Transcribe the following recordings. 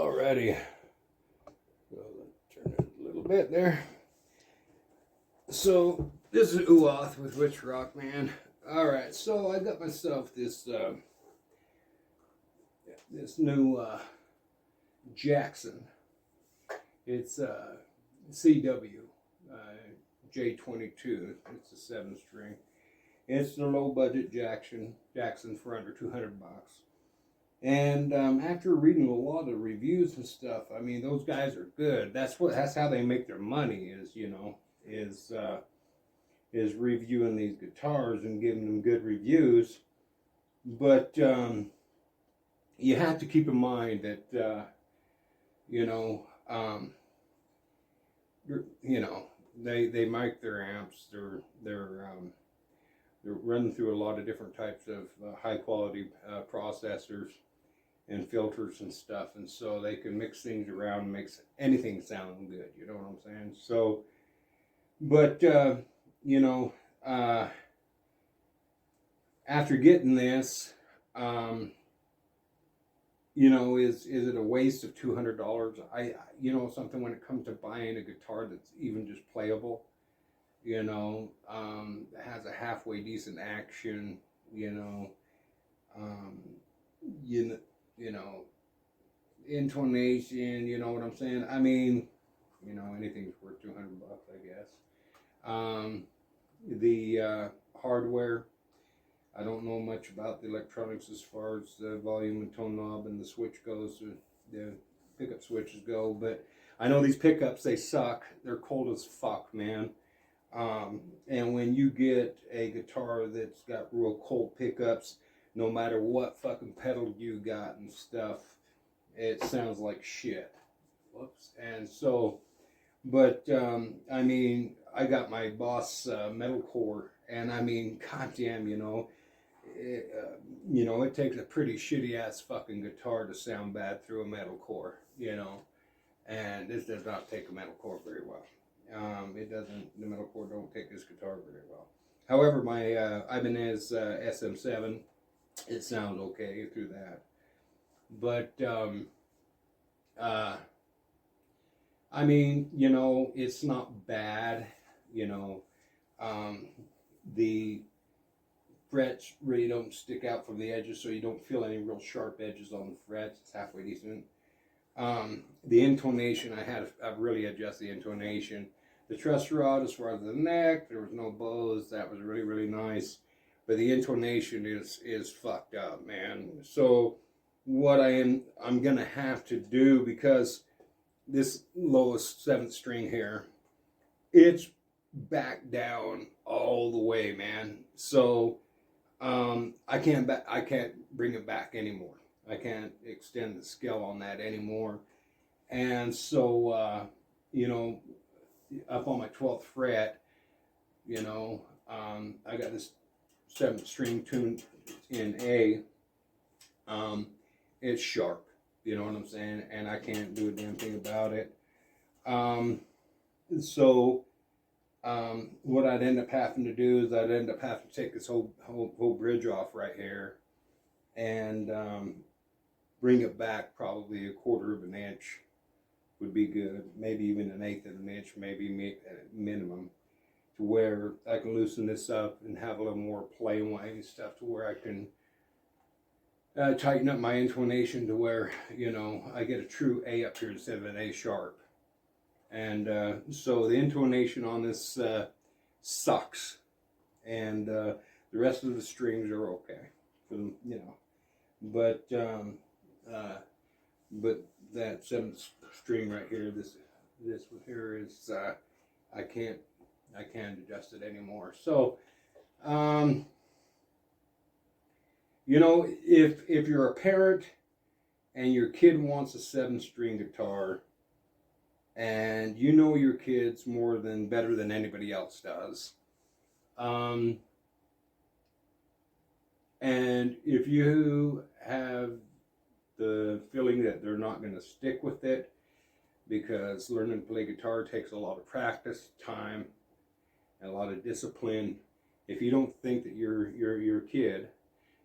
Alrighty, so let's turn it a little bit there. So this is Uoth with Witch Rock Man. Alright, so I got myself this new Jackson. It's CW J22. It's a 7-string. It's the low budget Jackson for under $200. And after reading a lot of reviews and stuff, I mean, those guys are good. That's how they make their money, is reviewing these guitars and giving them good reviews. But you have to keep in mind that they mic their amps. They're running through a lot of different types of high quality processors and filters and stuff, and so they can mix things around and makes anything sound good. You know what I'm saying? So, but after getting this, is it a waste of $200? Something when it comes to buying a guitar that's even just playable, has a halfway decent action, intonation, you know what I'm saying? I mean, anything's worth $200, I guess. The hardware, I don't know much about the electronics as far as the volume and tone knob and the switch goes, the pickup switches go, but I know these pickups, they suck. They're cold as fuck, man. And when you get a guitar that's got real cold pickups, no matter what fucking pedal you got and stuff, it sounds like shit. Whoops. And so, but I mean, I got my Boss metalcore, and I mean, goddamn, it takes a pretty shitty ass fucking guitar to sound bad through a metalcore, and this does not take a metalcore very well. It doesn't. The metalcore don't take this guitar very well. However, my Ibanez SM7, it sounds okay through that. But I mean, it's not bad. The frets really don't stick out from the edges, so you don't feel any real sharp edges on the frets. It's halfway decent. The intonation, I've really adjusted the intonation. The truss rod, as far as the neck, there was no bows. That was really, really nice. But the intonation is fucked up, man. So what I'm gonna have to do, because this lowest 7th string here, it's back down all the way, man. So I can't bring it back anymore. I can't extend the scale on that anymore. And so up on my 12th fret, I got this 7th string tuned in A. It's sharp, you know what I'm saying, and I can't do a damn thing about it. So what I'd end up having to do is I'd end up having to take this whole bridge off right here, and bring it back probably 1/4 of an inch would be good, maybe even 1/8 of an inch, maybe minimum, to where I can loosen this up and have a little more play and stuff, to where I can tighten up my intonation to where, I get a true A up here instead of an A sharp. And so the intonation on this sucks, and the rest of the strings are okay for them, but that 7th string right here, this one here is I can't adjust it anymore. So if you're a parent and your kid wants a 7-string guitar, and your kids better than anybody else does, and if you have the feeling that they're not going to stick with it, because learning to play guitar takes a lot of practice, time, and a lot of discipline. If you don't think that your kid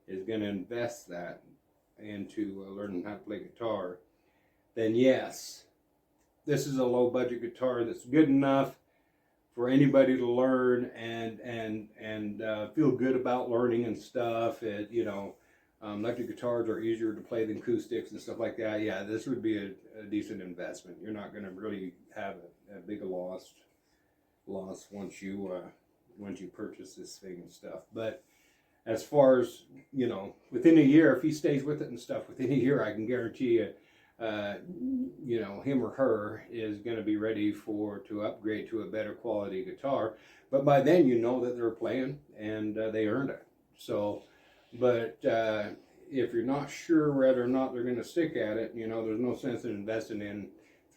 is going to invest that into learning how to play guitar, then yes, this is a low budget guitar that's good enough for anybody to learn and feel good about learning and stuff. Electric guitars are easier to play than acoustics and stuff like that. Yeah, this would be a decent investment. You're not going to really have a big loss once you purchase this thing and stuff. But as far as, within a year, if he stays with it and stuff, within a year, I can guarantee you, him or her is going to be ready to upgrade to a better quality guitar. But by then, you know that they're playing and they earned it. So, but if you're not sure whether or not they're going to stick at it, there's no sense in investing in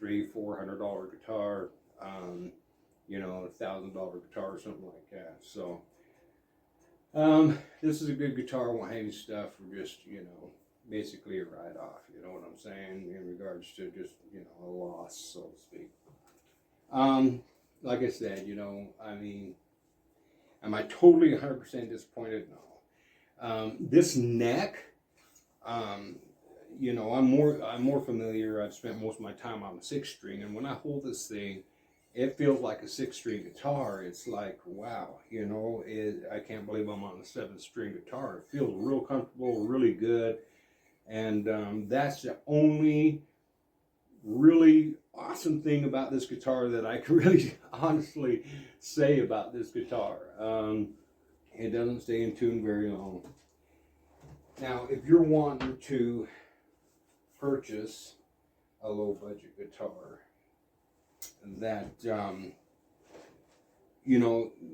$300-400 guitar, $1,000 guitar or something like that. So, this is a good guitar. Won't have any stuff for just, basically a write-off, you know what I'm saying, in regards to just, a loss, so to speak. Like I said, am I totally 100% disappointed? No. This neck, I'm more familiar. I've spent most of my time on the 6-string, and when I hold this thing, it feels like a 6-string guitar. It's like, wow, I can't believe I'm on a 7-string guitar. It feels real comfortable, really good. And that's the only really awesome thing about this guitar that I can really honestly say about this guitar. It doesn't stay in tune very long. Now, if you're wanting to purchase a low budget guitar that,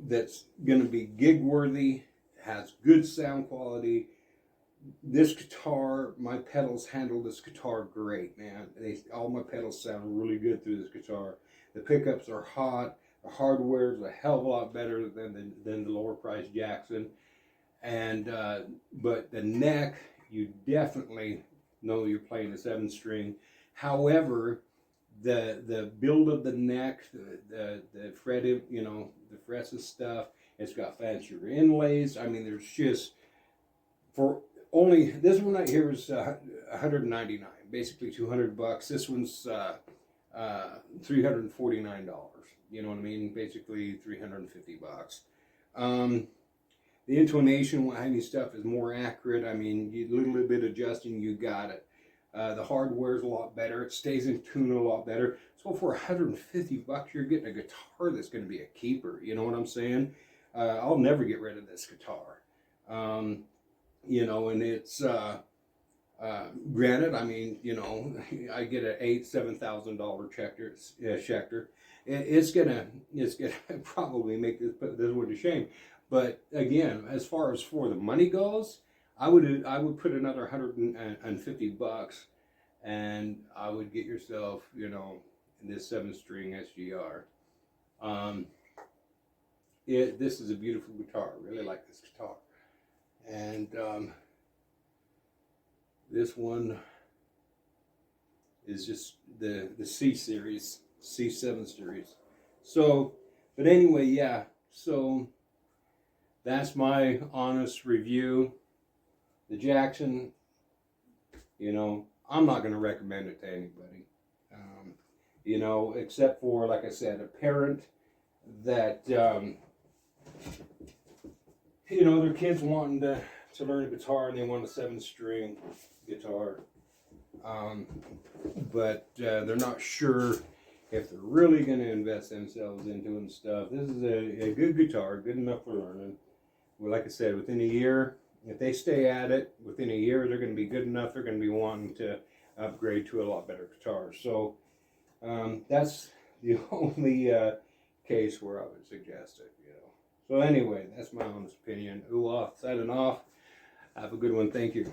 that's going to be gig worthy, has good sound quality, this guitar, my pedals handle this guitar great, man. All my pedals sound really good through this guitar. The pickups are hot. The hardware is a hell of a lot better than the lower price Jackson. And but the neck, you definitely know you're playing a 7-string. However, the build of the neck, the fretted, the frets and stuff, it's got fancier inlays. I mean, there's just for only this one right here is $199, basically $200. This one's $349. You know what I mean? Basically $350. The intonation behind these stuff is more accurate. I mean, a little bit adjusting, you got it. The hardware is a lot better. It stays in tune a lot better. So for $150, you're getting a guitar that's going to be a keeper. You know what I'm saying? I'll never get rid of this guitar. And it's granted. I mean, I get an $7,000 Schecter. It's gonna probably put this one to shame. But again, as far as for the money goes, I would put another $150, and I would get yourself, this 7-string SGR. This is a beautiful guitar. I really like this guitar. And this one is just the C series, C7 series. So, but anyway, yeah. So that's my honest review. The Jackson, I'm not going to recommend it to anybody. Except for, like I said, a parent that their kids wanting to learn a guitar and they want a 7-string guitar. But they're not sure if they're really going to invest themselves into it and stuff. This is a good guitar, good enough for learning. Well, like I said, within a year, if they stay at it, within a year, they're going to be good enough. They're going to be wanting to upgrade to a lot better guitar. So that's the only case where I would suggest it. So anyway, that's my honest opinion. Signing off. Have a good one. Thank you.